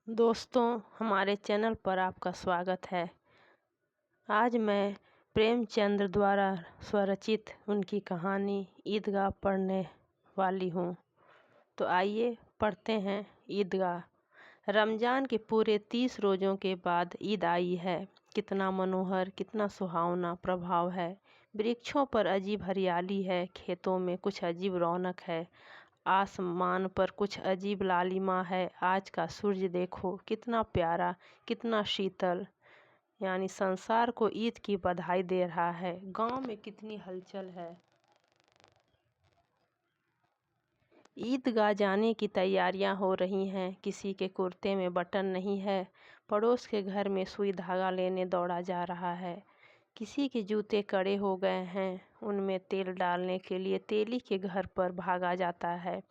दोस्तों, हमारे चैनल पर आपका स्वागत है। आज मैं प्रेमचंद द्वारा स्वरचित उनकी कहानी ईदगाह पढ़ने वाली हूँ। तो आइए पढ़ते हैं ईदगाह। रमज़ान के पूरे 30 रोज़ों के बाद ईद आई है। कितना मनोहर, कितना सुहावना प्रभाव है। वृक्षों पर अजीब हरियाली है, खेतों में कुछ अजीब रौनक है, आसमान पर कुछ अजीब लालिमा है। आज का सूरज देखो, कितना प्यारा, कितना शीतल। यानी संसार को ईद की बधाई दे रहा है। गांव में कितनी हलचल है। ईदगाह जाने की तैयारियां हो रही हैं। किसी के कुर्ते में बटन नहीं है। पड़ोस के घर में सुई धागा लेने दौड़ा जा रहा है। किसी के जूते कड़े हो गए हैं, उनमें तेल डालने के लिए तेली के घर पर भागा जाता है।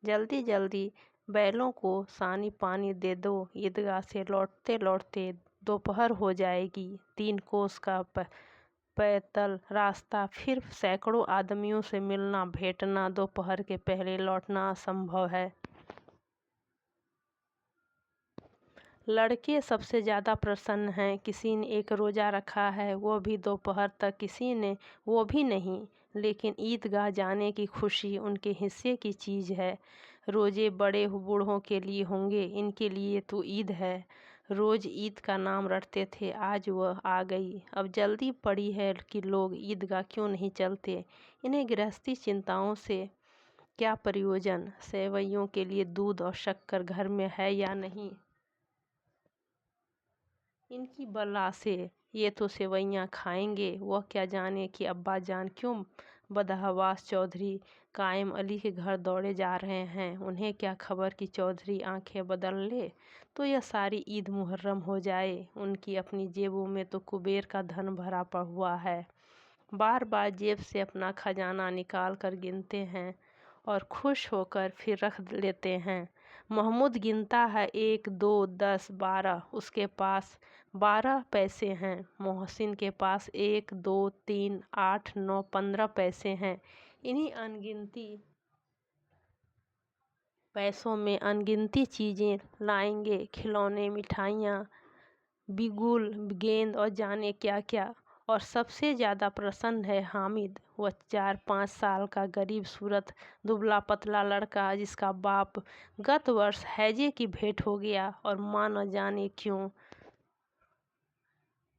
जल्दी जल्दी बैलों को सानी पानी दे दो। ईदगाह से लौटते लौटते दोपहर हो जाएगी। 3 कोस का पैदल रास्ता, फिर सैकड़ों आदमियों से मिलना भेंटना, दोपहर के पहले लौटना असंभव है। लड़के सबसे ज़्यादा प्रसन्न हैं। किसी ने एक रोज़ा रखा है, वो भी दोपहर तक, किसी ने वो भी नहीं। लेकिन ईदगाह जाने की खुशी उनके हिस्से की चीज़ है। रोज़े बड़े बूढ़ों के लिए होंगे, इनके लिए तो ईद है। रोज़ ईद का नाम रटते थे, आज वह आ गई। अब जल्दी पड़ी है कि लोग ईदगाह क्यों नहीं चलते। इन्हें गृहस्थी चिंताओं से क्या प्रयोजन। सेवैयों के लिए दूध और शक्कर घर में है या नहीं, इनकी बला से ये तो सेवैयाँ खाएंगे। वह क्या जाने कि अब्बा जान क्यों बदहवास चौधरी कायम अली के घर दौड़े जा रहे हैं। उन्हें क्या खबर कि चौधरी आंखें बदल ले तो यह सारी ईद मुहर्रम हो जाए। उनकी अपनी जेबों में तो कुबेर का धन भरा पड़ा हुआ है। बार बार जेब से अपना खजाना निकाल कर गिनते हैं और खुश होकर फिर रख लेते हैं। महमूद गिनता है 1, 2, 10, 12। उसके पास 12 पैसे हैं। मोहसिन के पास 1, 2, 3, 8, 9, 15 पैसे हैं। इन्हीं अनगिनती पैसों में अनगिनती चीज़ें लाएंगे, खिलौने, मिठाइयाँ, बिगुल, गेंद और जाने क्या क्या। और सबसे ज़्यादा प्रसन्न है हामिद। वह 4-5 साल का गरीब सूरत दुबला पतला लड़का, जिसका बाप गत वर्ष हैजे की भेंट हो गया और माँ न जाने क्यों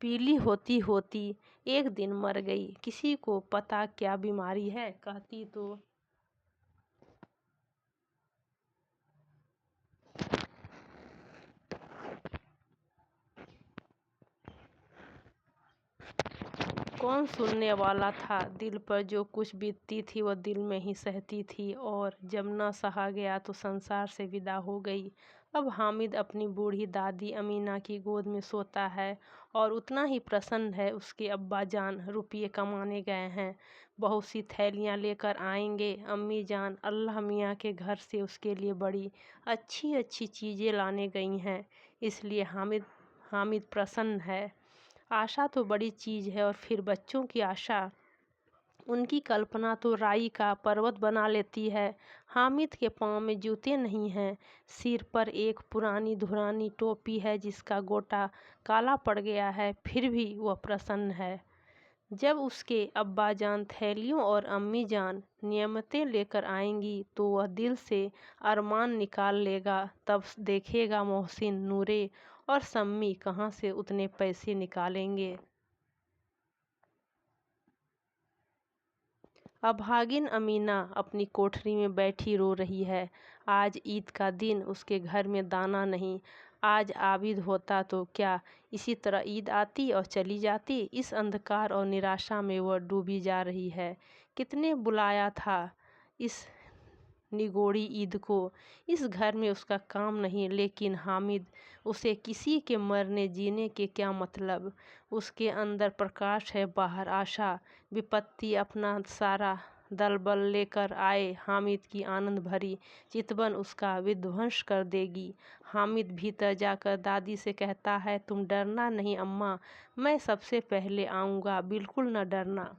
पीली होती होती एक दिन मर गई। किसी को पता क्या बीमारी है, कहती तो कौन सुनने वाला था। दिल पर जो कुछ बीतती थी वह दिल में ही सहती थी, और जब न सहा गया तो संसार से विदा हो गई। अब हामिद अपनी बूढ़ी दादी अमीना की गोद में सोता है और उतना ही प्रसन्न है। उसके अब्बा जान रुपये कमाने गए हैं, बहुत सी थैलियाँ लेकर आएंगे। अम्मी जान अल्लाह मियाँ के घर से उसके लिए बड़ी अच्छी अच्छी चीज़ें लाने गई हैं, इसलिए हामिद हामिद प्रसन्न है। आशा तो बड़ी चीज़ है, और फिर बच्चों की आशा, उनकी कल्पना तो राई का पर्वत बना लेती है। हामिद के पाँव में जूते नहीं हैं, सिर पर एक पुरानी धुरानी टोपी है जिसका गोटा काला पड़ गया है, फिर भी वह प्रसन्न है। जब उसके अब्बा जान थैलियों और अम्मी जान नियमतें लेकर आएंगी तो वह दिल से अरमान निकाल लेगा। तब देखेगा मोहसिन, नूरे और सम्मी कहाँ से उतने पैसे निकालेंगे। अभागिन अमीना अपनी कोठरी में बैठी रो रही है। आज ईद का दिन, उसके घर में दाना नहीं। आज आबिद होता तो क्या इसी तरह ईद आती और चली जाती। इस अंधकार और निराशा में वह डूबी जा रही है। कितने बुलाया था इस निगोड़ी ईद को। इस घर में उसका काम नहीं, लेकिन हामिद, उसे किसी के मरने जीने के क्या मतलब। उसके अंदर प्रकाश है, बाहर आशा। विपत्ति अपना सारा दलबल लेकर आए, हामिद की आनंद भरी चितवन उसका विध्वंस कर देगी। हामिद भीतर जाकर दादी से कहता है, तुम डरना नहीं अम्मा, मैं सबसे पहले आऊँगा, बिल्कुल न डरना।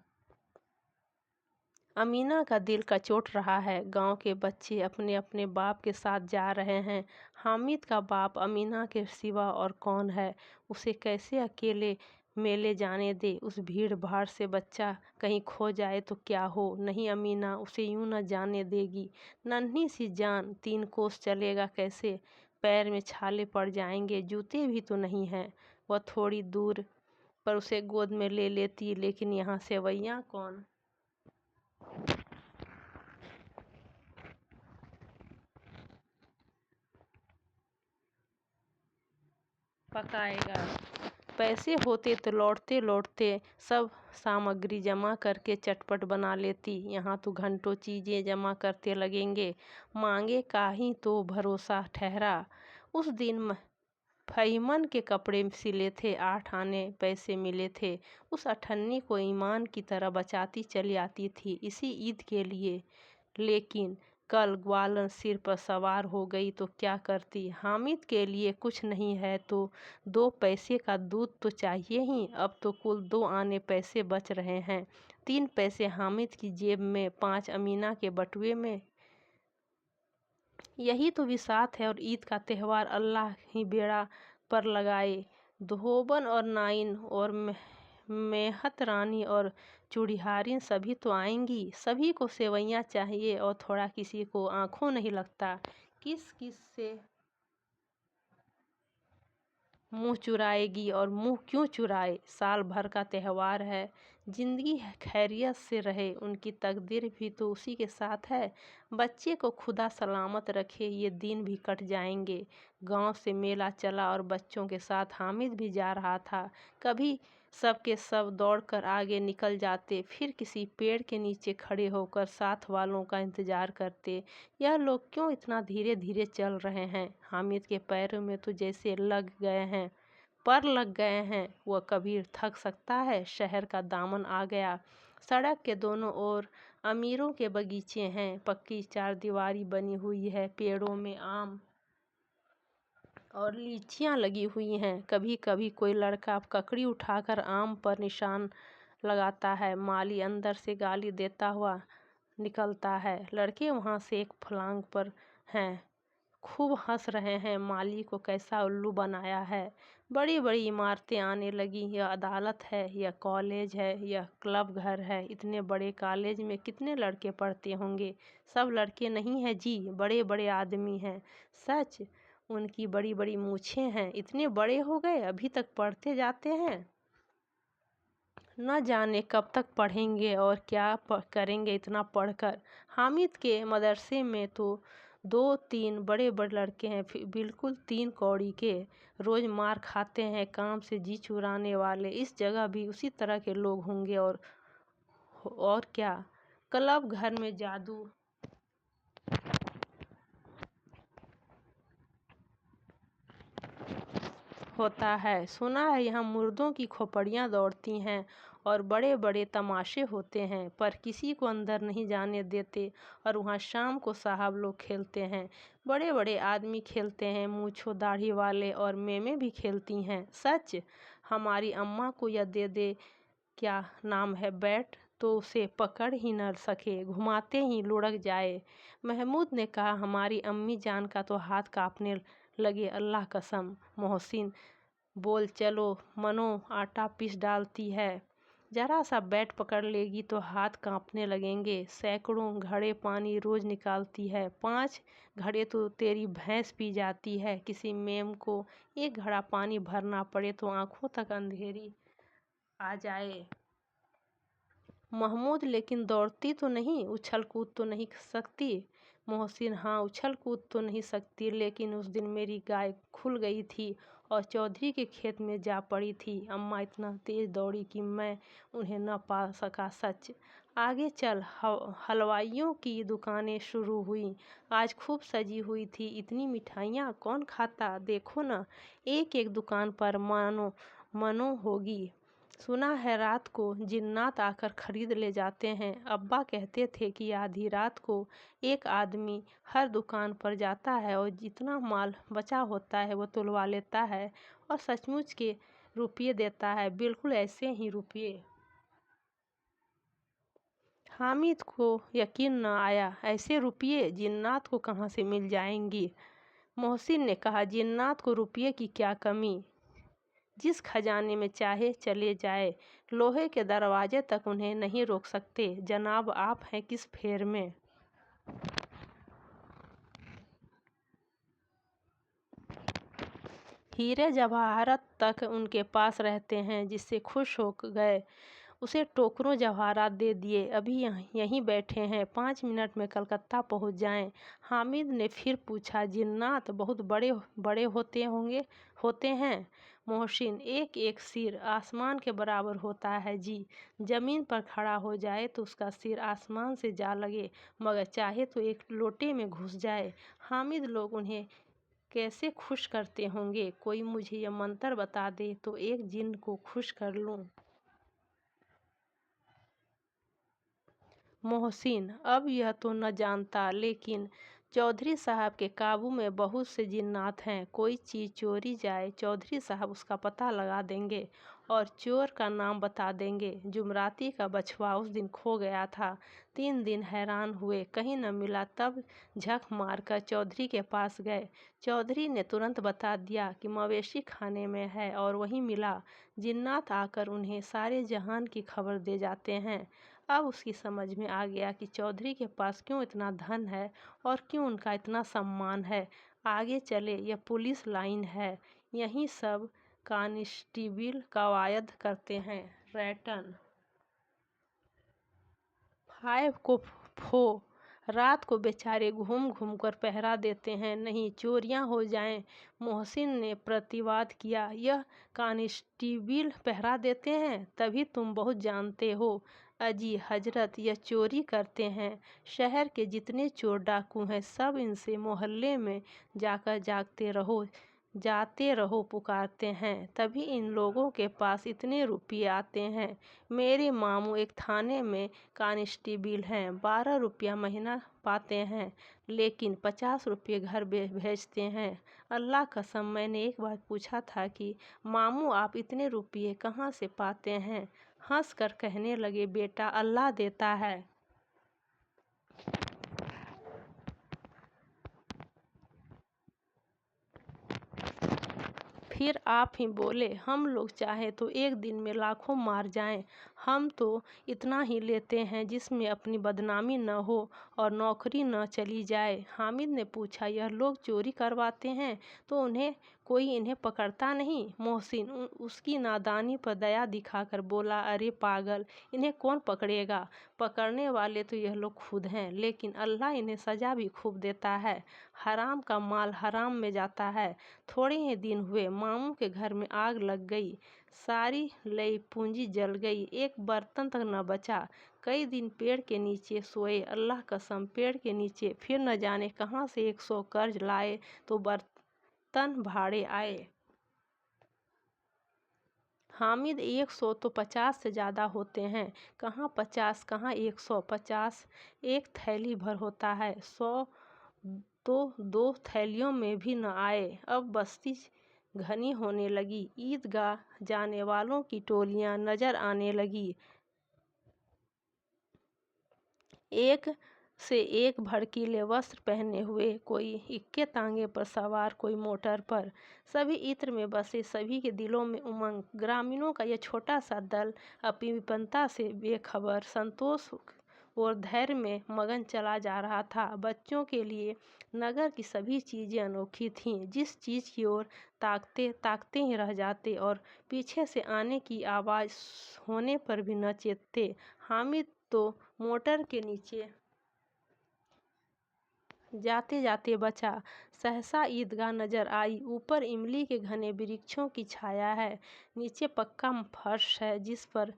अमीना का दिल कचोट रहा है। गांव के बच्चे अपने अपने बाप के साथ जा रहे हैं। हामिद का बाप अमीना के सिवा और कौन है? उसे कैसे अकेले मेले जाने दे? उस भीड़ भाड़ से बच्चा कहीं खो जाए तो क्या हो? नहीं, अमीना उसे यूं न जाने देगी। नन्ही सी जान, 3 कोस चलेगा कैसे? पैर में छाले पड़ जाएंगे, जूते भी तो नहीं हैं। वह थोड़ी दूर पर उसे गोद में ले लेती, लेकिन यहाँ सेवैयाँ कौन पकाएगा? पैसे होते तो लौटते लौटते सब सामग्री जमा करके चटपट बना लेती। यहाँ तो घंटों चीज़ें जमा करते लगेंगे। मांगे का ही तो भरोसा ठहरा। उस दिन फहीमन के कपड़े सिले थे, 8 आने पैसे मिले थे। उस अठन्नी को ईमान की तरह बचाती चली आती थी इसी ईद के लिए। लेकिन कल ग्वालन सिर पर सवार हो गई तो क्या करती? हामिद के लिए कुछ नहीं है तो 2 पैसे का दूध तो चाहिए ही। अब तो कुल 2 आने पैसे बच रहे हैं। 3 पैसे हामिद की जेब में, 5 अमीना के बटुए में। यही तो विसात है। और ईद का त्यौहार अल्लाह ही बेड़ा पर लगाए। धोबन और नाइन और मेहत रानी और चूड़िहारिन सभी तो आएंगी। सभी को सेवैयाँ चाहिए और थोड़ा किसी को आँखों नहीं लगता। किस किस से मुंह चुराएगी? और मुंह क्यों चुराए? साल भर का त्यौहार है। जिंदगी खैरियत से रहे, उनकी तकदीर भी तो उसी के साथ है। बच्चे को खुदा सलामत रखे, ये दिन भी कट जाएंगे। गांव से मेला चला और बच्चों के साथ हामिद भी जा रहा था। कभी सब के सब दौड़कर आगे निकल जाते, फिर किसी पेड़ के नीचे खड़े होकर साथ वालों का इंतजार करते। यह लोग क्यों इतना धीरे धीरे चल रहे हैं? हामिद के पैरों में तो जैसे लग गए हैं, पर लग गए हैं। वह कभी थक सकता है। शहर का दामन आ गया। सड़क के दोनों ओर अमीरों के बगीचे हैं। पक्की चारदीवारी बनी हुई है। पेड़ों में आम और लीचियां लगी हुई हैं। कभी कभी कोई लड़का ककड़ी उठाकर आम पर निशान लगाता है। माली अंदर से गाली देता हुआ निकलता है। लड़के वहाँ से एक फलांग पर हैं, खूब हंस रहे हैं। माली को कैसा उल्लू बनाया है। बड़ी बड़ी इमारतें आने लगी। यह अदालत है, यह कॉलेज है, यह क्लब घर है। इतने बड़े कॉलेज में कितने लड़के पढ़ते होंगे? सब लड़के नहीं हैं जी, बड़े बड़े आदमी हैं। सच, उनकी बड़ी बड़ी मूछें हैं। इतने बड़े हो गए, अभी तक पढ़ते जाते हैं। न जाने कब तक पढ़ेंगे और क्या करेंगे इतना पढ़कर। हामिद के मदरसे में तो 2-3 बड़े बड़े लड़के हैं, बिल्कुल 3 कौड़ी के। रोज़ मार खाते हैं, काम से जी चुराने वाले। इस जगह भी उसी तरह के लोग होंगे। और क्या, क्लब घर में जादू होता है। सुना है यहाँ मुर्दों की खोपड़ियाँ दौड़ती हैं और बड़े बड़े तमाशे होते हैं, पर किसी को अंदर नहीं जाने देते। और वहाँ शाम को साहब लोग खेलते हैं। बड़े बड़े आदमी खेलते हैं, मूछों दाढ़ी वाले, और मेमें भी खेलती हैं। सच, हमारी अम्मा को यह दे दे, क्या नाम है, बैट, तो उसे पकड़ ही न सके, घुमाते ही लुढ़क जाए। महमूद ने कहा, हमारी अम्मी जान का तो हाथ कांपने लगे, अल्लाह कसम। मोहसिन बोल, चलो मनो आटा पीस डालती है। जरा सा बैट पकड़ लेगी तो हाथ कांपने लगेंगे। सैकड़ों घड़े पानी रोज निकालती है। 5 घड़े तो तेरी भैंस पी जाती है। किसी मेम को 1 घड़ा पानी भरना पड़े तो आंखों तक अंधेरी आ जाए। महमूद, लेकिन दौड़ती तो नहीं, उछल कूद तो नहीं सकती? मोहसिन, हाँ, उछल कूद तो नहीं सकती, लेकिन उस दिन मेरी गाय खुल गई थी और चौधरी के खेत में जा पड़ी थी। अम्मा इतना तेज दौड़ी कि मैं उन्हें न पा सका। सच। आगे चल। हलवाइयों की दुकानें शुरू हुई। आज खूब सजी हुई थी। इतनी मिठाइयाँ कौन खाता? देखो न, एक एक दुकान पर मानो मनो होगी। सुना है रात को जिन्नात आकर खरीद ले जाते हैं। अब्बा कहते थे कि आधी रात को एक आदमी हर दुकान पर जाता है और जितना माल बचा होता है वो तुलवा लेता है और सचमुच के रुपये देता है। बिल्कुल ऐसे ही रुपये हामिद को यकीन न आया, ऐसे रुपये जिन्नात को कहाँ से मिल जाएंगी। मोहसिन ने कहा, जिन्नात को रुपये की क्या कमी, जिस खजाने में चाहे चले जाए, लोहे के दरवाजे तक उन्हें नहीं रोक सकते। जनाब, आप हैं किस फेर में। हीरे जवाहरात तक उनके पास रहते हैं। जिससे खुश हो गए उसे टोकरों जवाहरात दे दिए। अभी यहीं बैठे हैं, 5 मिनट में कलकत्ता पहुंच जाएं। हामिद ने फिर पूछा, जिन्नात बहुत बड़े बड़े होते हैं। मोहसिन, एक एक सिर आसमान के बराबर होता है जी। जमीन पर खड़ा हो जाए तो उसका सिर आसमान से जा लगे, मगर चाहे तो एक लोटे में घुस जाए। हामिद, लोग उन्हें कैसे खुश करते होंगे, कोई मुझे यह मंत्र बता दे तो एक जिन्न को खुश कर लूं। मोहसिन, अब यह तो न जानता, लेकिन चौधरी साहब के काबू में बहुत से जिन्नात हैं। कोई चीज़ चोरी जाए, चौधरी साहब उसका पता लगा देंगे और चोर का नाम बता देंगे। जुमराती का बछवा उस दिन खो गया था। 3 दिन हैरान हुए, कहीं न मिला। तब झक मारकर चौधरी के पास गए। चौधरी ने तुरंत बता दिया कि मवेशी खाने में है और वहीं मिला। जिन्नात आकर उन्हें सारे जहान की खबर दे जाते हैं। अब उसकी समझ में आ गया कि चौधरी के पास क्यों इतना धन है और क्यों उनका इतना सम्मान है। आगे चले, यह पुलिस लाइन है, यहीं सब कांस्टेबल कवायद करते हैं। रैटन 5 को फो रात को बेचारे घूम घूम कर पहरा देते हैं, नहीं चोरियां हो जाएं। मोहसिन ने प्रतिवाद किया, यह कांस्टेबल पहरा देते हैं, तभी तुम बहुत जानते हो। अजी हजरत, यह चोरी करते हैं। शहर के जितने चोर डाकू हैं, सब इनसे मोहल्ले में जाते रहो पुकारते हैं, तभी इन लोगों के पास इतने रुपये आते हैं। मेरे मामू एक थाने में कांस्टेबल हैं, 12 रुपया महीना पाते हैं, लेकिन 50 रुपये घर भेजते हैं। अल्लाह कसम, मैंने एक बार पूछा था कि मामू आप इतने रुपये कहाँ से पाते हैं। हंस कर कहने लगे, बेटा अल्लाह देता है। फिर आप ही बोले, हम लोग चाहे तो एक दिन में लाखों मार जाएं, हम तो इतना ही लेते हैं जिसमें अपनी बदनामी न हो और नौकरी न चली जाए। हामिद ने पूछा, यह लोग चोरी करवाते हैं तो कोई इन्हें पकड़ता नहीं। मोहसिन उसकी नादानी पर दया दिखाकर बोला, अरे पागल, इन्हें कौन पकड़ेगा। पकड़ने वाले तो यह लोग खुद हैं, लेकिन अल्लाह इन्हें सज़ा भी खूब देता है। हराम का माल हराम में जाता है। थोड़े ही दिन हुए, मामू के घर में आग लग गई, सारी लई पूंजी जल गई, एक बर्तन तक न बचा। कई दिन पेड़ के नीचे सोए, अल्लाह कसम पेड़ के नीचे। फिर न जाने कहाँ से 100 कर्ज लाए तो बर्तन भाड़े आए। हामिद, 100 तो 50 से ज़्यादा होते हैं। कहाँ 50, कहाँ 100। 50 एक थैली भर होता है, 100 तो 2 थैलियों में भी न आए। अब बस्ती घनी होने लगी, ईदगाह जाने वालों की टोलियां नजर आने लगी, एक से एक भड़कीले वस्त्र पहने हुए, कोई इक्के तांगे पर सवार, कोई मोटर पर। सभी इत्र में बसे, सभी के दिलों में उमंग। ग्रामीणों का यह छोटा सा दल अपनी विपन्नता से बेखबर, संतोष और धैर्य में मगन चला जा रहा था। बच्चों के लिए नगर की सभी चीज़ें अनोखी थीं, जिस चीज़ की ओर ताकते ताकते ही रह जाते और पीछे से आने की आवाज़ होने पर भी न चेतते। हामिद तो मोटर के नीचे जाते जाते बचा। सहसा ईदगाह नजर आई, ऊपर इमली के घने वृक्षों की छाया है, नीचे पक्का फर्श है जिस पर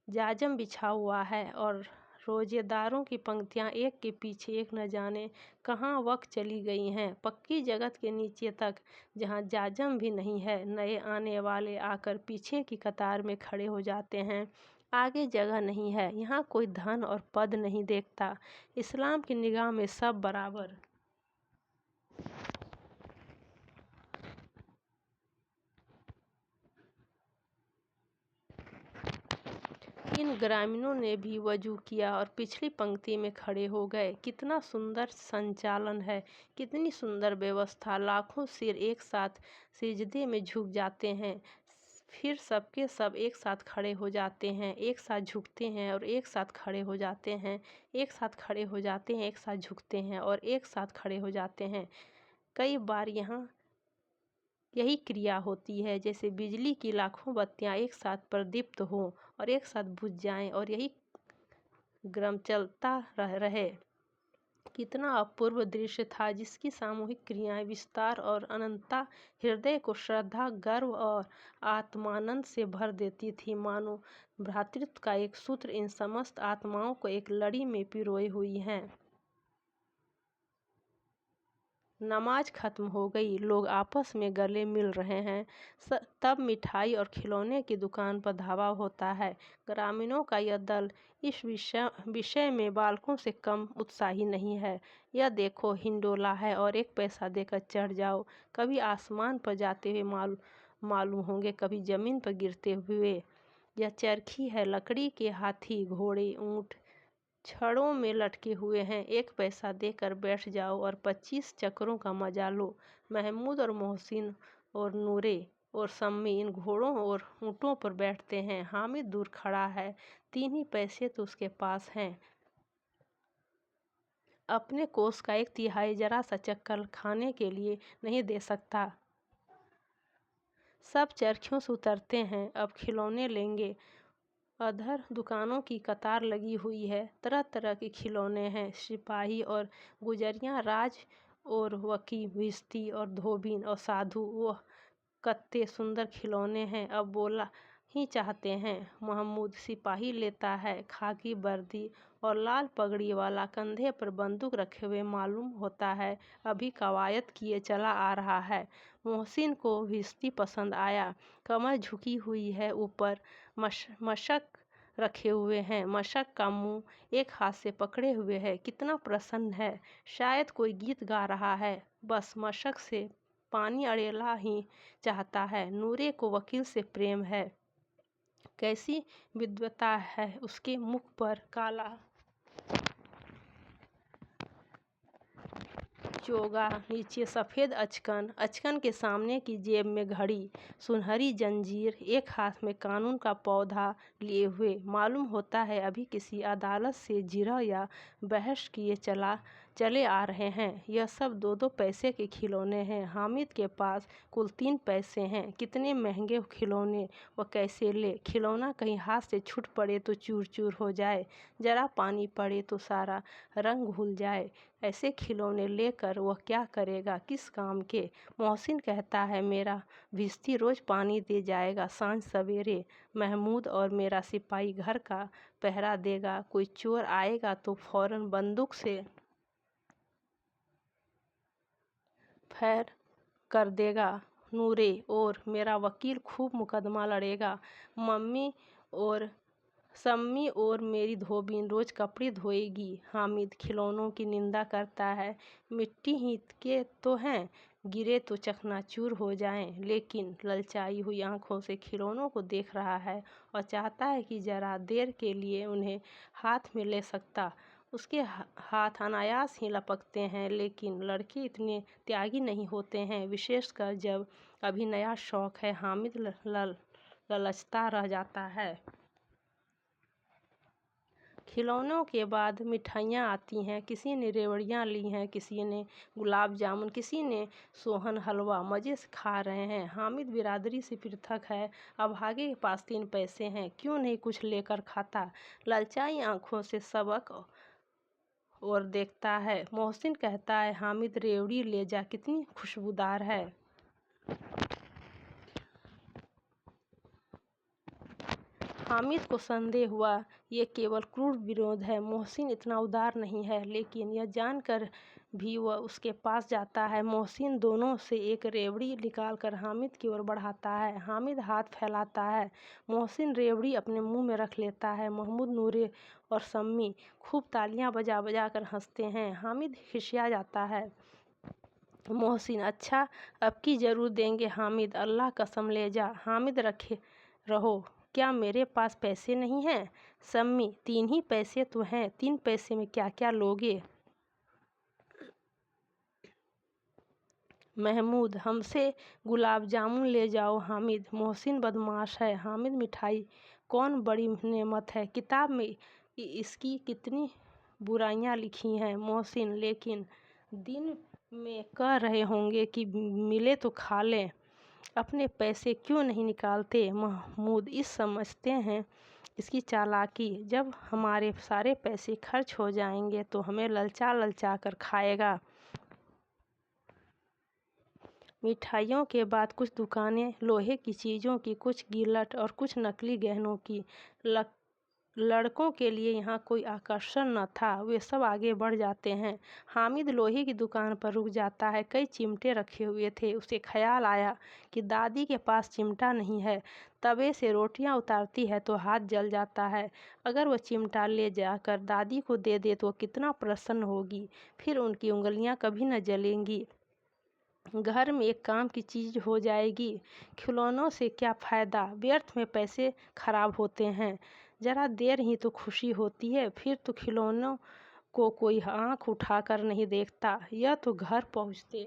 जाजम बिछा हुआ है और रोजेदारों की पंक्तियां एक के पीछे एक न जाने कहाँ वक्त चली गई हैं, पक्की जगत के नीचे तक, जहाँ जाजम भी नहीं है। नए आने वाले आकर पीछे की कतार में खड़े हो जाते हैं। आगे जगह नहीं है, यहाँ कोई धन और पद नहीं देखता। इस्लाम की निगाह में सब बराबर। इन ग्रामीणों ने भी वजू किया और पिछली पंक्ति में खड़े हो गए। कितना सुंदर संचालन है, कितनी सुंदर व्यवस्था। लाखों सिर एक साथ सिजदे में झुक जाते हैं, फिर सबके सब एक साथ खड़े हो जाते हैं, एक साथ झुकते हैं और एक साथ खड़े हो जाते हैं, एक साथ खड़े हो जाते हैं, एक साथ झुकते हैं और एक साथ खड़े हो जाते हैं। कई बार यहाँ यही क्रिया होती है, जैसे बिजली की लाखों बत्तियां एक साथ प्रदीप्त हों और एक साथ बुझ जाएं और यही क्रम चलता रहे। कितना अपूर्व दृश्य था, जिसकी सामूहिक क्रियाएं, विस्तार और अनंतता हृदय को श्रद्धा, गर्व और आत्मानंद से भर देती थी। मानो भ्रातृत्व का एक सूत्र इन समस्त आत्माओं को एक लड़ी में पिरोए हुई है। नमाज खत्म हो गई, लोग आपस में गले मिल रहे हैं। तब मिठाई और खिलौने की दुकान पर धावा होता है। ग्रामीणों का यह दल इस विषय में बालकों से कम उत्साही नहीं है। यह देखो, हिंडोला है और 1 पैसा देकर चढ़ जाओ। कभी आसमान पर जाते हुए मालूम होंगे, कभी जमीन पर गिरते हुए। यह चरखी है, लकड़ी के हाथी, घोड़े, ऊंट छड़ों में लटके हुए हैं। 1 पैसा देकर बैठ जाओ और 25 चक्रों का मजा लो। महमूद और मोहसिन और नूरे और सम्मी इन घोड़ों और ऊँटों पर बैठते हैं। हामिद दूर खड़ा है, 3 ही पैसे तो उसके पास हैं। अपने कोष का 1/3 जरा सा चक्कर खाने के लिए नहीं दे सकता। सब चरखियों से उतरते हैं, अब खिलौने लेंगे। अधर दुकानों की कतार लगी हुई है, तरह तरह के खिलौने हैं। सिपाही और गुजरियाँ, राज और वकी, भिश्ती और धोबिन और साधु, वह कत्ते सुंदर खिलौने हैं, अब बोला ही चाहते हैं। महमूद सिपाही लेता है, खाकी वर्दी और लाल पगड़ी वाला, कंधे पर बंदूक रखे हुए मालूम होता है अभी कवायद किए चला आ रहा है। मोहसिन को भिश्ती पसंद आया, कमर झुकी हुई है, ऊपर मशक रखे हुए हैं। मशक का मुंह एक हाथ से पकड़े हुए है, कितना प्रसन्न है, शायद कोई गीत गा रहा है। बस मशक से पानी अड़ेला ही चाहता है। नूरे को वकील से प्रेम है, कैसी विद्वता है उसके मुख पर। काला चोगा, नीचे सफ़ेद अचकन, अचकन के सामने की जेब में घड़ी, सुनहरी जंजीर, एक हाथ में कानून का पौधा लिए हुए। मालूम होता है अभी किसी अदालत से जिरह या बहस किए चले आ रहे हैं। यह सब 2-2 पैसे के खिलौने हैं। हामिद के पास कुल 3 पैसे हैं। कितने महंगे खिलौने, वह कैसे ले। खिलौना कहीं हाथ से छूट पड़े तो चूर चूर हो जाए, जरा पानी पड़े तो सारा रंग भूल जाए। ऐसे खिलौने लेकर वह क्या करेगा, किस काम के। मोहसिन कहता है, मेरा भिश्ती रोज पानी दे जाएगा सांझ सवेरे। महमूद और मेरा सिपाही घर का पहरा देगा, कोई चोर आएगा तो फौरन बंदूक से फैर कर देगा। नूरे और मेरा वकील खूब मुकदमा लड़ेगा। सम्मी और मेरी धोबिन रोज कपड़े धोएगी। हामिद खिलौनों की निंदा करता है, मिट्टी ही के तो हैं, गिरे तो चकनाचूर हो जाएं। लेकिन ललचाई हुई आंखों से खिलौनों को देख रहा है और चाहता है कि जरा देर के लिए उन्हें हाथ में ले सकता। उसके हाथ अनायास ही लपकते हैं, लेकिन लड़के इतने त्यागी नहीं होते हैं, विशेषकर जब अभी नया शौक है। हामिद ललचता रह जाता है। खिलौनों के बाद मिठाइयाँ आती हैं। किसी ने रेवड़ियाँ ली हैं, किसी ने गुलाब जामुन, किसी ने सोहन हलवा। मज़े से खा रहे हैं। हामिद बिरादरी से पृथक है, अभागे के पास 3 पैसे हैं, क्यों नहीं कुछ लेकर खाता। ललचाई आंखों से सबक और देखता है। मोहसिन कहता है, हामिद रेवड़ी ले जा, कितनी खुशबूदार है। हामिद को संदेह हुआ, ये केवल क्रूर विरोध है, मोहसिन इतना उदार नहीं है। लेकिन यह जानकर भी वह उसके पास जाता है। मोहसिन दोनों से एक रेवड़ी निकालकर हामिद की ओर बढ़ाता है। हामिद हाथ फैलाता है, मोहसिन रेवड़ी अपने मुंह में रख लेता है। महमूद, नूरे और सम्मी खूब तालियां बजा बजा कर हंसते हैं। हामिद खिसिया जाता है। मोहसिन, अच्छा अब की जरूर देंगे हामिद, अल्लाह कसम ले जा। हामिद, रखे रहो, क्या मेरे पास पैसे नहीं हैं? सम्मी, 3 ही पैसे तो हैं, 3 पैसे में क्या क्या लोगे? महमूद, हमसे गुलाब जामुन ले जाओ। हामिद, मोहसिन बदमाश है। हामिद, मिठाई कौन बड़ी नेमत है, किताब में इसकी कितनी बुराइयां लिखी हैं। मोहसिन, लेकिन दिन में कह रहे होंगे कि मिले तो खा लें, अपने पैसे क्यों नहीं निकालते? महमूद, इस समझते हैं इसकी चालाकी, जब हमारे सारे पैसे खर्च हो जाएंगे तो हमें ललचा ललचा कर खाएगा। मिठाइयों के बाद कुछ दुकानें लोहे की चीज़ों की, कुछ गिलट और कुछ नकली गहनों की। लड़कों के लिए यहाँ कोई आकर्षण न था, वे सब आगे बढ़ जाते हैं। हामिद लोहे की दुकान पर रुक जाता है। कई चिमटे रखे हुए थे। उसे ख्याल आया कि दादी के पास चिमटा नहीं है। तवे से रोटियां उतारती है तो हाथ जल जाता है। अगर वह चिमटा ले जाकर दादी को दे दे तो कितना प्रसन्न होगी, फिर उनकी उंगलियां कभी न जलेंगी। घर में एक काम की चीज़ हो जाएगी। खिलौनों से क्या फ़ायदा, व्यर्थ में पैसे खराब होते हैं। ज़रा देर ही तो खुशी होती है, फिर तो खिलौनों को कोई आंख उठाकर नहीं देखता। यह तो घर पहुँचते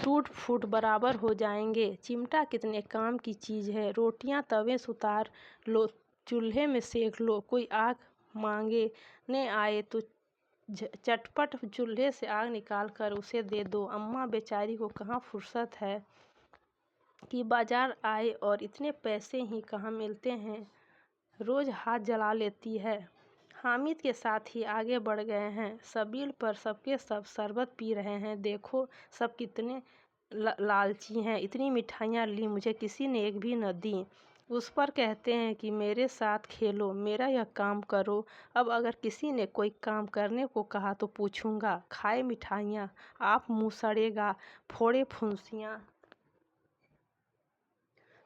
टूट फूट बराबर हो जाएंगे। चिमटा कितने काम की चीज़ है। रोटियां तवे से उतार लो, चूल्हे में सेक लो। कोई आग मांगने आए तो चटपट चूल्हे से आग निकाल कर उसे दे दो। अम्मा बेचारी को कहाँ फुर्सत है कि बाजार आए, और इतने पैसे ही कहाँ मिलते हैं, रोज़ हाथ जला लेती है। हामिद के साथ ही आगे बढ़ गए हैं। सबील पर सबके सब शरबत पी रहे हैं। देखो सब कितने लालची हैं, इतनी मिठाइयाँ ली, मुझे किसी ने एक भी न दी। उस पर कहते हैं कि मेरे साथ खेलो, मेरा यह काम करो। अब अगर किसी ने कोई काम करने को कहा तो पूछूंगा, खाए मिठाइयाँ, आप मुँह सड़ेगा, फोड़े फुंसियाँ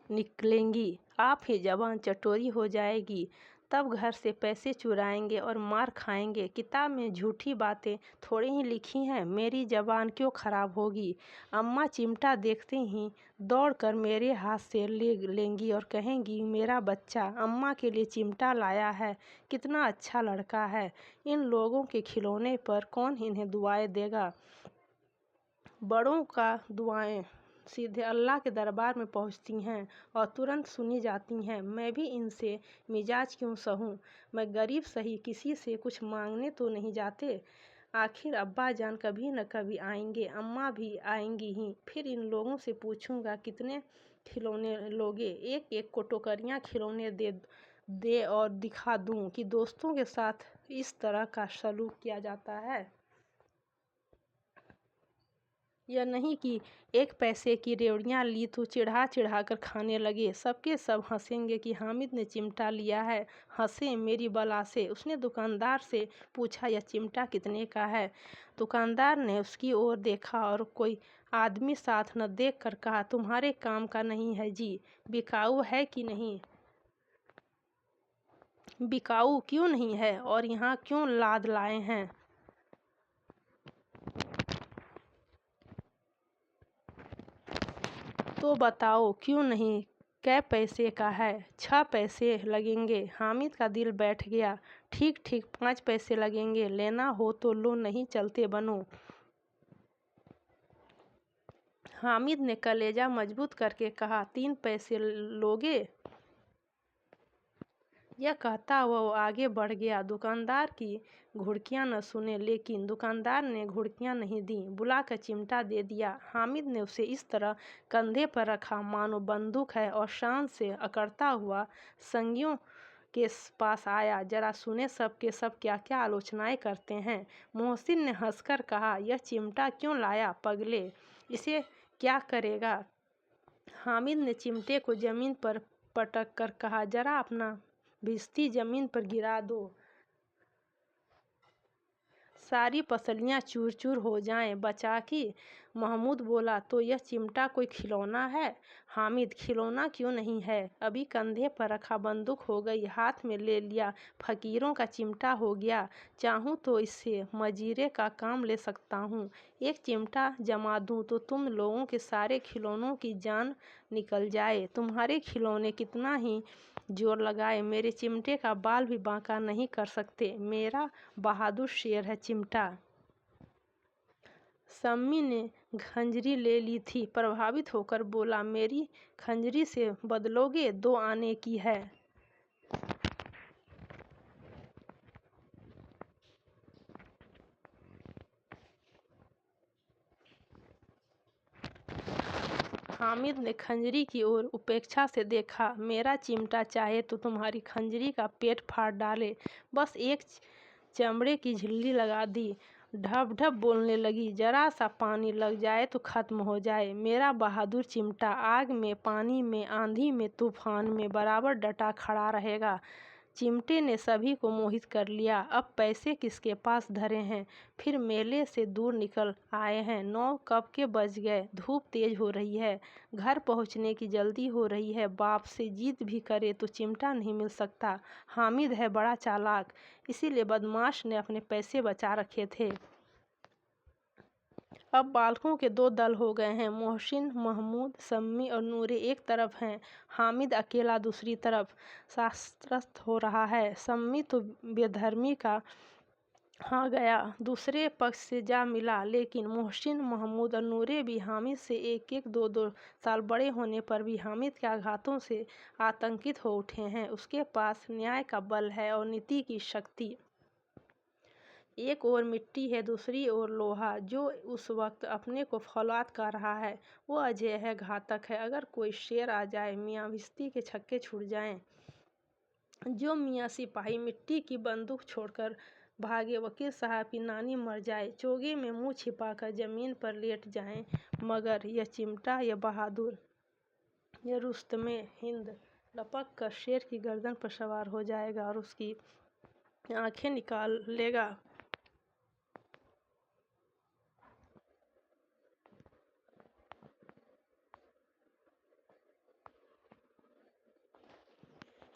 निकलेंगी, आप ही जबान चटोरी हो जाएगी। तब घर से पैसे चुराएंगे और मार खाएंगे। किताब में झूठी बातें थोड़ी ही लिखी हैं, मेरी जबान क्यों खराब होगी? अम्मा चिमटा देखते ही दौड़कर मेरे हाथ से ले लेंगी और कहेंगी, मेरा बच्चा अम्मा के लिए चिमटा लाया है, कितना अच्छा लड़का है। इन लोगों के खिलौने पर कौन इन्हें दुआएं देगा? बड़ों का दुआएं सीधे अल्लाह के दरबार में पहुंचती हैं और तुरंत सुनी जाती हैं। मैं भी इनसे मिजाज क्यों सहूं? मैं गरीब सही, किसी से कुछ मांगने तो नहीं जाते। आखिर अब्बा जान कभी न कभी आएंगे, अम्मा भी आएंगी ही। फिर इन लोगों से पूछूंगा, कितने खिलौने लोगे? एक एक को टोकरियाँ खिलौने दे और दिखा दूं कि दोस्तों के साथ इस तरह का सलूक किया जाता है। यह नहीं कि एक पैसे की रेवड़ियाँ ली तो चिढ़ा चिढ़ा कर खाने लगे। सबके सब हंसेंगे कि हामिद ने चिमटा लिया है। हंसे मेरी बला से। उसने दुकानदार से पूछा, यह चिमटा कितने का है? दुकानदार ने उसकी ओर देखा और कोई आदमी साथ न देख कर कहा, तुम्हारे काम का नहीं है जी, बिकाऊ है कि नहीं? बिकाऊ क्यों नहीं है, और यहाँ क्यों लाद लाए हैं? तो बताओ क्यों नहीं? कै पैसे का है? 6 पैसे लगेंगे। हामिद का दिल बैठ गया। ठीक ठीक 5 पैसे लगेंगे, लेना हो तो लो, नहीं चलते बनो। हामिद ने कलेजा मजबूत करके कहा, 3 पैसे लोगे? यह कहता हुआ वो आगे बढ़ गया। दुकानदार की घुड़कियां न सुने, लेकिन दुकानदार ने घुड़कियां नहीं दी, बुलाकर चिमटा दे दिया। हामिद ने उसे इस तरह कंधे पर रखा मानो बंदूक है और शान से अकड़ता हुआ संगियों के पास आया, जरा सुने सब के सब क्या क्या आलोचनाएं करते हैं। मोहसिन ने हंसकर कहा, यह चिमटा क्यों लाया पगले, इसे क्या करेगा? हामिद ने चिमटे को जमीन पर पटक कर कहा, जरा अपना भिश्ती जमीन पर गिरा दो। सारी पसलियां चूर चूर हो जाएं, बचा की। महमूद बोला, तो यह चिमटा कोई खिलौना है? हामिद, खिलौना क्यों नहीं है, अभी कंधे पर रखा बंदूक हो गई, हाथ में ले लिया फकीरों का चिमटा हो गया। चाहूँ तो इससे मजीरे का काम ले सकता हूँ। एक चिमटा जमा दूँ तो तुम लोगों के सारे खिलौनों की जान निकल जाए। तुम्हारे खिलौने कितना ही जोर लगाए, मेरे चिमटे का बाल भी बांका नहीं कर सकते। मेरा बहादुर शेर है चिमटा। सम्मी ने खंजरी ले ली थी, प्रभावित होकर बोला, मेरी खंजरी से बदलोगे? 2 आने की है। हामिद ने खंजरी की ओर उपेक्षा से देखा। मेरा चिमटा चाहे तो तुम्हारी खंजरी का पेट फाड़ डाले, बस एक चमड़े की झिल्ली लगा दी। ढप ढप बोलने लगी, जरा सा पानी लग जाए तो खत्म हो जाए। मेरा बहादुर चिमटा आग में, पानी में, आंधी में, तूफान में बराबर डटा खड़ा रहेगा। चिमटे ने सभी को मोहित कर लिया। अब पैसे किसके पास धरे हैं? फिर मेले से दूर निकल आए हैं। 9 कब के बज गए, धूप तेज हो रही है, घर पहुंचने की जल्दी हो रही है। बाप से जिद भी करे तो चिमटा नहीं मिल सकता। हामिद है बड़ा चालाक, इसीलिए बदमाश ने अपने पैसे बचा रखे थे। अब बालकों के 2 दल हो गए हैं। मोहसिन, महमूद, सम्मी और नूरे एक तरफ हैं, हामिद अकेला दूसरी तरफ। शास्त्रस्थ हो रहा है। सम्मी तो बेधर्मी का हाँ गया, दूसरे पक्ष से जा मिला, लेकिन मोहसिन, महमूद और नूरे भी हामिद से 1-1, 2-2 साल बड़े होने पर भी हामिद के आघातों से आतंकित हो उठे हैं। उसके पास न्याय का बल है और नीति की शक्ति। एक ओर मिट्टी है, दूसरी ओर लोहा। जो उस वक्त अपने को फौलाद कर रहा है वो अजय है, घातक है। अगर कोई शेर आ जाए, मियाँ भिश्ती के छक्के छूट जाएं। जो मियाँ सिपाही मिट्टी की बंदूक छोड़कर भागे, वकील साहब की नानी मर जाए, चोगे में मुंह छिपाकर जमीन पर लेट जाएं, मगर यह चिमटा, यह बहादुर, यह रुस्तमे हिंद लपक कर शेर की गर्दन पर सवार हो जाएगा और उसकी आंखें निकाल लेगा।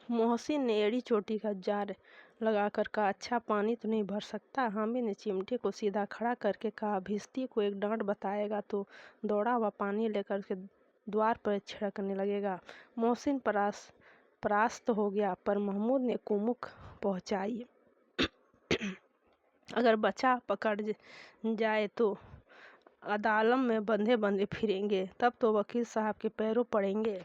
मोहसिन ने एड़ी चोटी का जार लगाकर कहा, अच्छा पानी तो नहीं भर सकता? हामिद ने चिमटे को सीधा खड़ा करके कहा, भिश्ती को एक डांट बताएगा तो दौड़ा हुआ पानी लेकर के द्वार पर छिड़कने लगेगा। मोहसिन परास्त हो गया, पर महमूद ने कुमुक पहुंचाई। अगर बच्चा पकड़ जाए तो अदालम में बंधे बंधे फिरेंगे, तब तो वकील साहब के पैरों पड़ेंगे।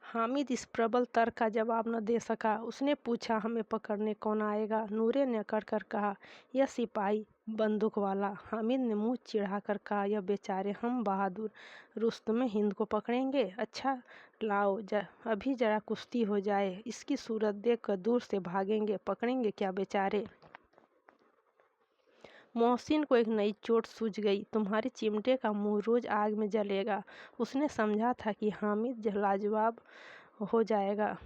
हामिद इस प्रबल तर्क का जवाब न दे सका। उसने पूछा, हमें पकड़ने कौन आएगा? नूरे ने अकड़ कर कहा, यह सिपाही बंदूक वाला। हामिद ने मुंह चिढ़ाकर कहा, यह बेचारे हम बहादुर रुस्तमे हिंद को पकड़ेंगे? अच्छा लाओ, अभी जरा कुश्ती हो जाए, इसकी सूरत देखकर दूर से भागेंगे, पकड़ेंगे क्या बेचारे? मोहसिन को एक नई चोट सूझ गई। तुम्हारे चिमटे का मुंह रोज आग में जलेगा। उसने समझा था कि हामिद लाजवाब हो जाएगा,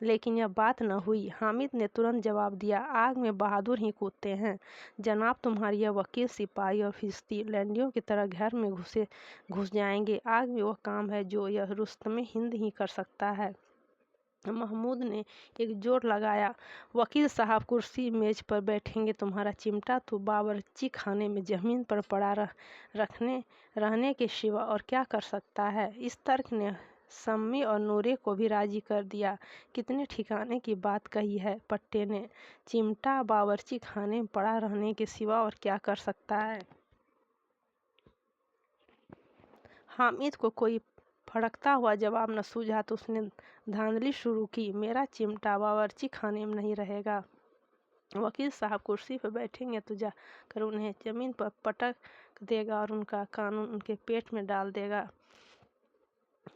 लेकिन यह बात न हुई। हामिद ने तुरंत जवाब दिया, आग में बहादुर ही कूदते हैं जनाब। तुम्हारे यह वकील, सिपाही और फिश्ती लैंडियों की तरह घर में घुस जाएंगे। आग में वह काम है जो यह रुस्तमे हिंद ही कर सकता है। महमूद ने एक जोर लगाया, वकील साहब कुर्सी मेज पर बैठेंगे, तुम्हारा चिमटा तो बावर्ची खाने में जमीन पर पड़ा रहने के सिवा और क्या कर सकता है? इस तर्क ने सम्मी और नूरे को भी राजी कर दिया। कितने ठिकाने की बात कही है पट्टे ने, चिमटा बावर्ची खाने में पड़ा रहने के सिवा और क्या कर सकता है? हामिद को कोई फड़कता हुआ जवाब न सूझा तो उसने धांधली शुरू की, मेरा चिमटा बावर्ची खाने में नहीं रहेगा। वकील साहब कुर्सी पर बैठेंगे तो जाकर उन्हें जमीन पर पटक देगा और उनका कानून उनके पेट में डाल देगा।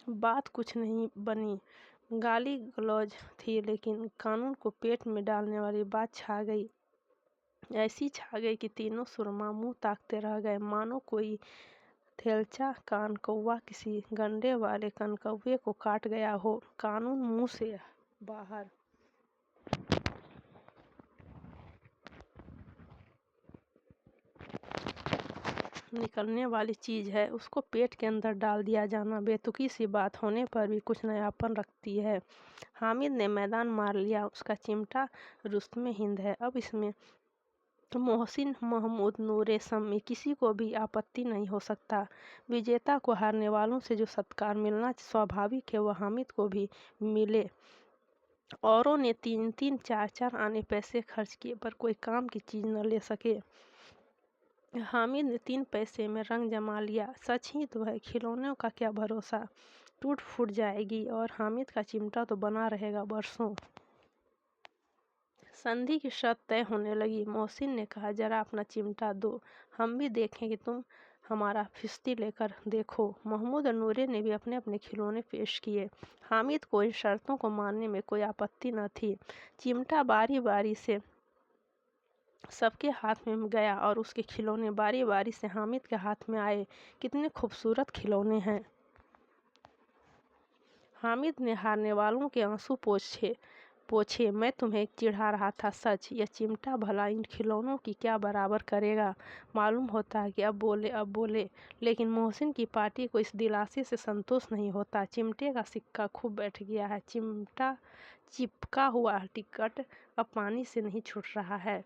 बात कुछ नहीं बनी। गाली गलौज थी, लेकिन कानून को पेट में डालने वाली बात छा गई। ऐसी छा गई कि तीनों सुरमा मुंह ताकते रह गए, मानो कोई थेलचा कान कौवा किसी गंडे वाले कनकौवे को काट गया हो। कानून मुंह से बाहर निकलने वाली चीज़ है उसको पेट के अंदर डाल दिया जाना बेतुकी सी बात होने पर भी कुछ नयापन रखती है। हामिद ने मैदान मार लिया, उसका चिमटा रुस्तमे हिंद है। अब इसमें मोहसिन, महमूद, नूरे सम्मी किसी को भी आपत्ति नहीं हो सकता। विजेता को हारने वालों से जो सत्कार मिलना स्वाभाविक है वह हामिद को भी मिले। औरों ने 3-3, 4-4 आने पैसे खर्च किए पर कोई काम की चीज़ न ले सके। हामिद ने 3 पैसे में रंग जमा लिया। सच ही तो है, खिलौनों का क्या भरोसा, टूट फूट जाएगी और हामिद का चिमटा तो बना रहेगा बरसों। संधि की शर्त तय होने लगी। मोहसिन ने कहा, जरा अपना चिमटा दो, हम भी देखें कि तुम हमारा फिस्ती लेकर देखो। महमूद और नूरे ने भी अपने अपने खिलौने पेश किए। हामिद को इन शर्तों को मानने में कोई आपत्ति न थी। चिमटा बारी बारी से सबके हाथ में गया और उसके खिलौने बारी बारी से हामिद के हाथ में आए। कितने खूबसूरत खिलौने हैं। हामिद ने हारने वालों के आंसू पोछे। मैं तुम्हें चिढ़ा रहा था सच, यह चिमटा भला इन खिलौनों की क्या बराबर करेगा। मालूम होता है कि अब बोले, लेकिन मोहसिन की पार्टी को इस दिलासे से संतोष नहीं होता। चिमटे का सिक्का खूब बैठ गया है। चिमटा चिपका हुआ टिकट अब पानी से नहीं छूट रहा है।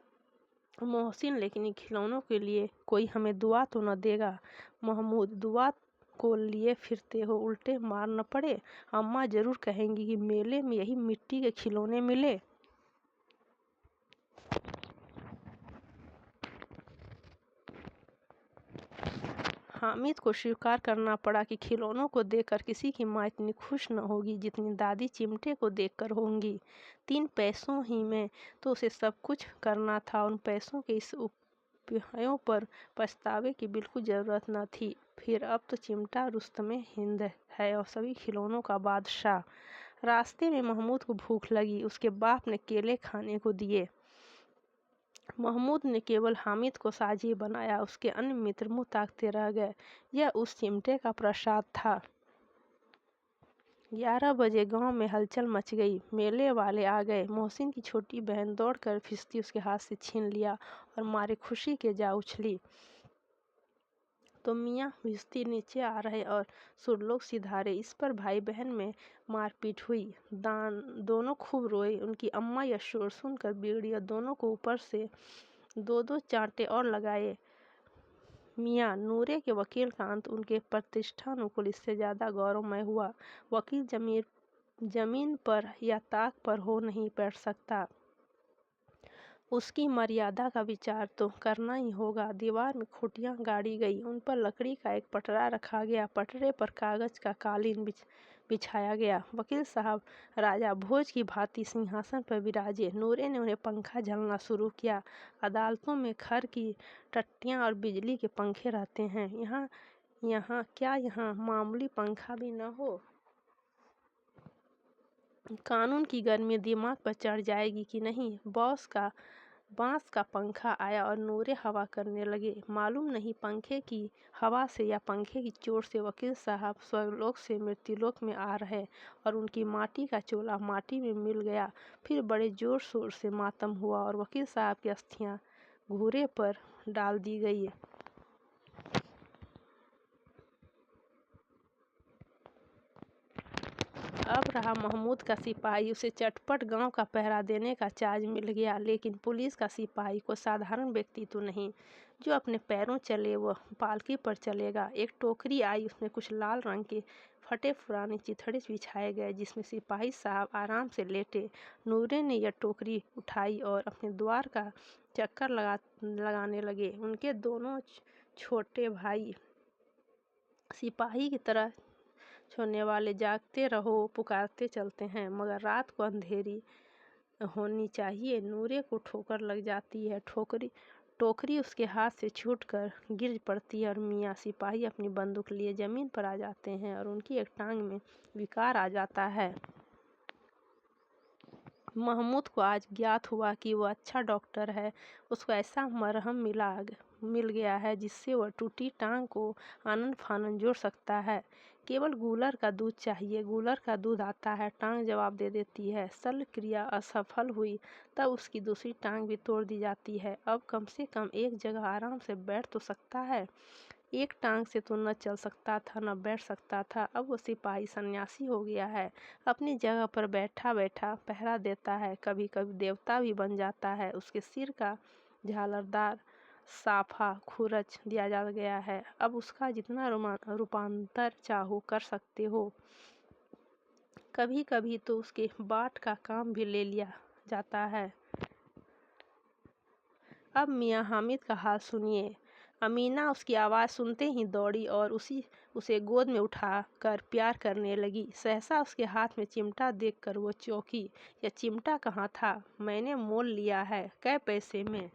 मोहसिन, लेकिन इन खिलौनों के लिए कोई हमें दुआ तो न देगा। महमूद, दुआ को लिए फिरते हो, उल्टे मार न पड़े। अम्मा जरूर कहेंगी कि मेले में यही मिट्टी के खिलौने मिले। हामिद को स्वीकार करना पड़ा कि खिलौनों को देखकर किसी की माँ इतनी खुश न होगी जितनी दादी चिमटे को देखकर होंगी। 3 पैसों ही में तो उसे सब कुछ करना था। उन पैसों के इस उपायों पर पछतावे की बिल्कुल ज़रूरत न थी। फिर अब तो चिमटा रुस्तमे हिंद है और सभी खिलौनों का बादशाह। रास्ते में महमूद को भूख लगी। उसके बाप ने केले खाने को दिए। महमूद ने केवल हामिद को साझी बनाया। उसके अन्य मित्र मुँह ताकते रह गए। यह उस चिमटे का प्रसाद था। 11 बजे गांव में हलचल मच गई। मेले वाले आ गए। मोहसिन की छोटी बहन दौड़कर फिस्ती उसके हाथ से छीन लिया और मारे खुशी के जा उछली तो मियाँ भिश्ती नीचे आ रहे और सुरलोक सिधारे। इस पर भाई बहन में मारपीट हुई। दोनों खूब रोए। उनकी अम्मा यह शोर सुनकर बिगड़ी और दोनों को ऊपर से 2-2 चांटे और लगाए। मियाँ नूरे के वकील का अंत उनके प्रतिष्ठानुकूल इससे ज़्यादा गौरवमय हुआ। वकील जमीन पर या ताक पर हो नहीं बैठ सकता। उसकी मर्यादा का विचार तो करना ही होगा। दीवार में खूंटियाँ गाड़ी गई, उन पर लकड़ी का एक पटरा रखा गया। पटरे पर कागज का कालीन बिछाया गया। वकील साहब राजा भोज की भांति सिंहासन पर विराजे। नूरे ने उन्हें पंखा झलना शुरू किया। अदालतों में खर की टट्टियाँ और बिजली के पंखे रहते हैं, यहाँ मामूली पंखा भी न हो। कानून की गर्मी दिमाग पर चढ़ जाएगी कि नहीं। बांस का पंखा आया और नूरे हवा करने लगे। मालूम नहीं पंखे की हवा से या पंखे की चोट से वकील साहब स्वर्गलोक से मृत्युलोक में आ रहे और उनकी माटी का चोला माटी में मिल गया। फिर बड़े जोर शोर से मातम हुआ और वकील साहब की अस्थियां घूरे पर डाल दी गई। अब रहा महमूद का सिपाही। उसे चटपट गांव का पहरा देने का चार्ज मिल गया। लेकिन पुलिस का सिपाही को साधारण व्यक्ति तो नहीं। जो अपने पैरों चले वह पालकी पर चलेगा। एक टोकरी आई, उसमें कुछ लाल रंग के फटे पुराने चिथड़े बिछाए गए जिसमें सिपाही साहब आराम से लेटे। नूरे ने यह टोकरी उठाई और अपने द्वार का चक्कर लगाने लगे। उनके दोनों छोटे भाई सिपाही की तरह छोड़ने वाले जागते रहो पुकारते चलते हैं, मगर रात को अंधेरी होनी चाहिए। नूरे को ठोकर लग जाती है। टोकरी उसके हाथ से छूटकर गिर पड़ती है और मियाँ सिपाही अपनी बंदूक लिए जमीन पर आ जाते हैं और उनकी एक टांग में विकार आ जाता है। महमूद को आज ज्ञात हुआ कि वह अच्छा डॉक्टर है। उसको ऐसा मरहम मिल गया है जिससे वह टूटी टांग को आनन फानन जोड़ सकता है। केवल गूलर का दूध चाहिए। गूलर का दूध आता है, टांग जवाब दे देती है। शल्य क्रिया असफल हुई तब उसकी दूसरी टांग भी तोड़ दी जाती है। अब कम से कम एक जगह आराम से बैठ तो सकता है। एक टांग से तो न चल सकता था न बैठ सकता था। अब वो सिपाही सन्यासी हो गया है, अपनी जगह पर बैठा बैठा पहरा देता है, कभी कभी देवता भी बन जाता है। उसके सिर का झालरदार साफा खुरच दिया जा गया है। अब उसका जितना रूपांतर चाहो कर सकते हो। कभी कभी तो उसके बाट का काम भी ले लिया जाता है। अब मियाँ हामिद का हाल सुनिए। अमीना उसकी आवाज़ सुनते ही दौड़ी और उसे गोद में उठा कर प्यार करने लगी। सहसा उसके हाथ में चिमटा देखकर वो चौंकी। यह चिमटा कहाँ था? मैंने मोल लिया है। कै पैसे में?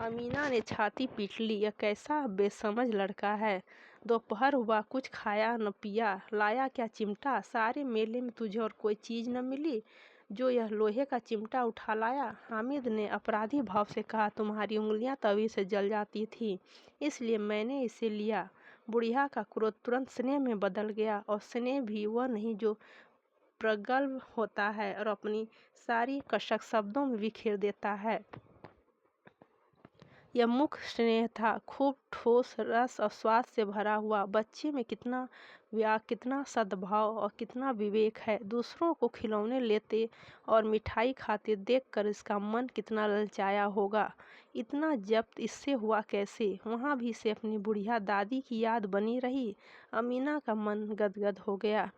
अमीना ने छाती पीट ली। यह कैसा बेसमझ लड़का है। दोपहर हुआ, कुछ खाया न पिया। लाया क्या चिमटा? सारे मेले में तुझे और कोई चीज़ न मिली जो यह लोहे का चिमटा उठा लाया? हामिद ने अपराधी भाव से कहा, तुम्हारी उंगलियां तवी से जल जाती थी, इसलिए मैंने इसे लिया। बुढ़िया का क्रोध तुरंत स्नेह में बदल गया, और स्नेह भी वह नहीं जो प्रगल्भ होता है और अपनी सारी कसक शब्दों में बिखेर देता है। यह मुख स्नेह था, खूब ठोस रस और स्वाद से भरा हुआ। बच्चे में कितना सद्भाव और कितना विवेक है। दूसरों को खिलौने लेते और मिठाई खाते देखकर इसका मन कितना ललचाया होगा। इतना जब्त इससे हुआ कैसे? वहाँ भी से अपनी बुढ़िया दादी की याद बनी रही। अमीना का मन गदगद हो गया।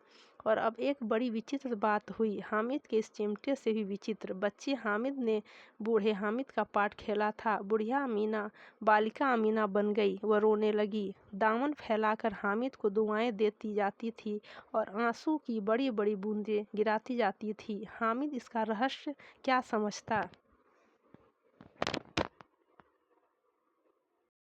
और अब एक बड़ी विचित्र बात हुई, हामिद के इस चिमटे से भी विचित्र। बच्चे हामिद ने बूढ़े हामिद का पाठ खेला था। बुढ़िया अमीना बालिका अमीना बन गई। वह रोने लगी, दामन फैलाकर हामिद को दुआएं देती जाती थी और आंसू की बड़ी बड़ी बूंदें गिराती जाती थी। हामिद इसका रहस्य क्या समझता?